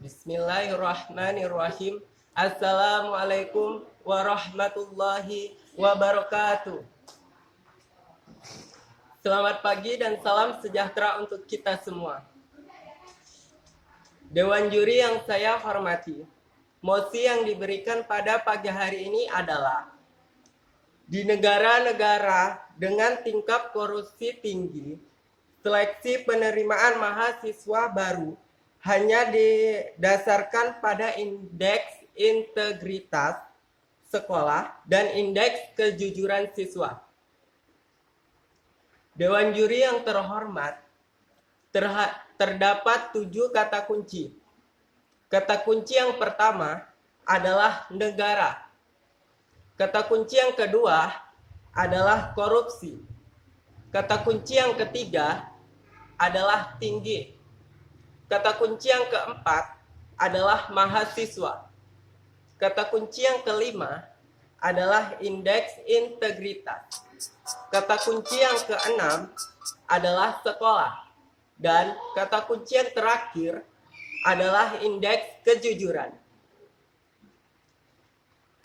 Bismillahirrahmanirrahim. Assalamualaikum warahmatullahi wabarakatuh. Selamat pagi dan salam sejahtera untuk kita semua. Dewan juri yang saya hormati, mosi yang diberikan pada pagi hari ini adalah di negara-negara dengan tingkat korupsi tinggi, seleksi penerimaan mahasiswa baru hanya didasarkan pada indeks integritas sekolah dan indeks kejujuran siswa. Dewan juri yang terhormat, terdapat 7 kata kunci. Kata kunci yang pertama adalah negara. Kata kunci yang kedua adalah korupsi. Kata kunci yang ketiga adalah tinggi. Kata kunci yang keempat adalah mahasiswa. Kata kunci yang kelima adalah indeks integritas. Kata kunci yang keenam adalah sekolah. Dan kata kunci yang terakhir adalah indeks kejujuran.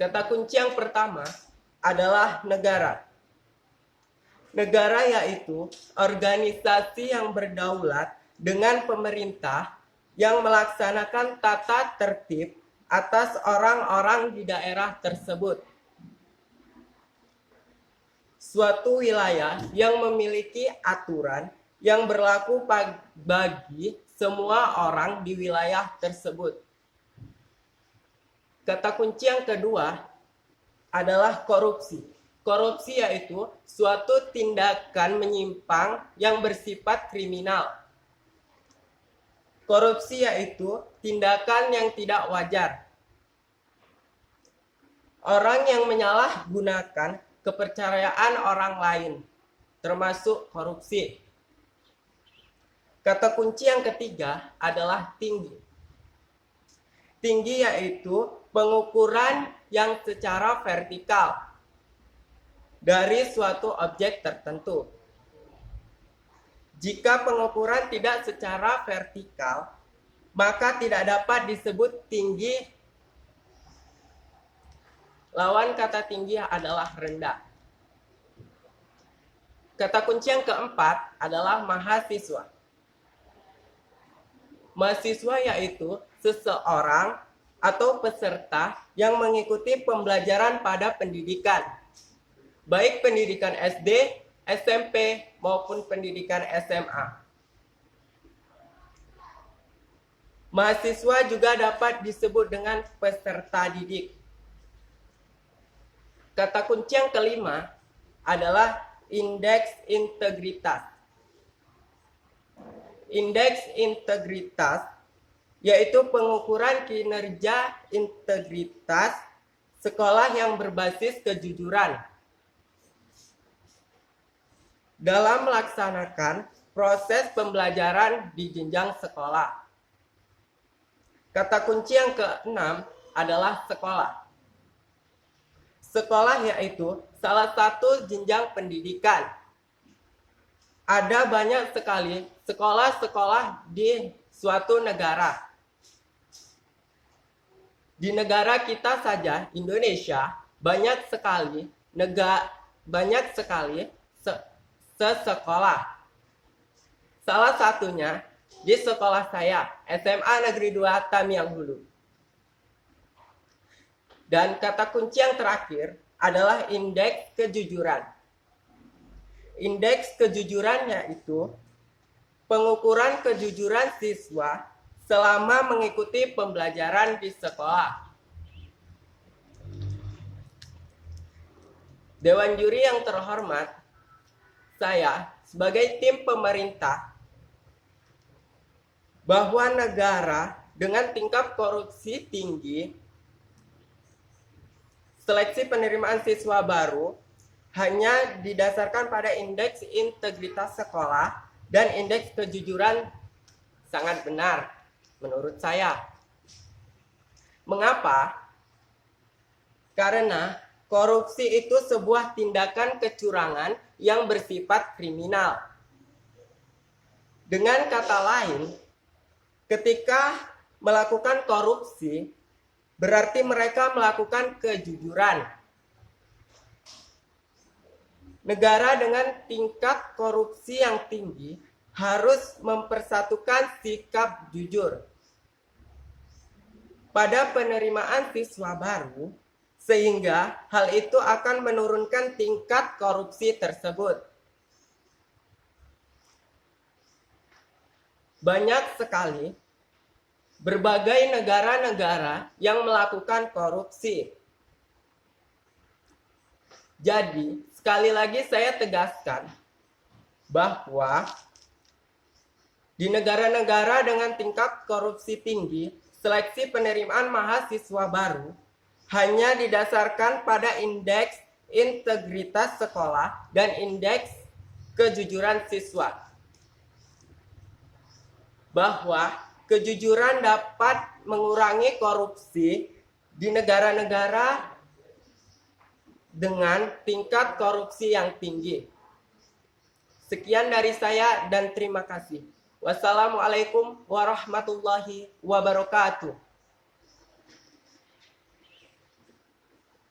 Kata kunci yang pertama adalah negara. Negara yaitu organisasi yang berdaulat dengan pemerintah yang melaksanakan tata tertib atas orang-orang di daerah tersebut. Suatu wilayah yang memiliki aturan yang berlaku bagi semua orang di wilayah tersebut. Kata kunci yang kedua adalah korupsi. Korupsi yaitu suatu tindakan menyimpang yang bersifat kriminal. Korupsi yaitu tindakan yang tidak wajar. Orang yang menyalahgunakan kepercayaan orang lain, termasuk korupsi. Kata kunci yang ketiga adalah tinggi. Tinggi yaitu pengukuran yang secara vertikal dari suatu objek tertentu. Jika pengukuran tidak secara vertikal, maka tidak dapat disebut tinggi. Lawan kata tinggi adalah rendah. Kata kunci yang keempat adalah mahasiswa. Mahasiswa yaitu seseorang atau peserta yang mengikuti pembelajaran pada pendidikan, baik pendidikan SD, SMP, maupun pendidikan SMA. Mahasiswa juga dapat disebut dengan peserta didik. Kata kunci yang kelima adalah indeks integritas. Indeks integritas yaitu pengukuran kinerja integritas sekolah yang berbasis kejujuran dalam melaksanakan proses pembelajaran di jenjang sekolah. Kata kunci yang keenam adalah sekolah. Sekolah yaitu salah satu jenjang pendidikan. Ada banyak sekali sekolah-sekolah di suatu negara. Di negara kita saja, Indonesia, banyak sekali sekolah. Salah satunya di sekolah saya, SMA Negeri 2 Tamiang Hulu. Dan kata kunci yang terakhir adalah indeks kejujuran. Indeks kejujuran yaitu pengukuran kejujuran siswa selama mengikuti pembelajaran di sekolah. Dewan juri yang terhormat, saya sebagai tim pemerintah bahwa negara dengan tingkat korupsi tinggi, seleksi penerimaan siswa baru hanya didasarkan pada indeks integritas sekolah dan indeks kejujuran sangat benar menurut saya. Mengapa? Karena korupsi itu sebuah tindakan kecurangan yang bersifat kriminal. Dengan kata lain, ketika melakukan korupsi berarti mereka melakukan kejujuran. Negara dengan tingkat korupsi yang tinggi harus mempersatukan sikap jujur pada penerimaan siswa baru, sehingga hal itu akan menurunkan tingkat korupsi tersebut. Banyak sekali berbagai negara-negara yang melakukan korupsi. Jadi, sekali lagi saya tegaskan bahwa di negara-negara dengan tingkat korupsi tinggi, seleksi penerimaan mahasiswa baru hanya didasarkan pada indeks integritas sekolah dan indeks kejujuran siswa. Bahwa kejujuran dapat mengurangi korupsi di negara-negara dengan tingkat korupsi yang tinggi. Sekian dari saya dan terima kasih. Wassalamualaikum warahmatullahi wabarakatuh.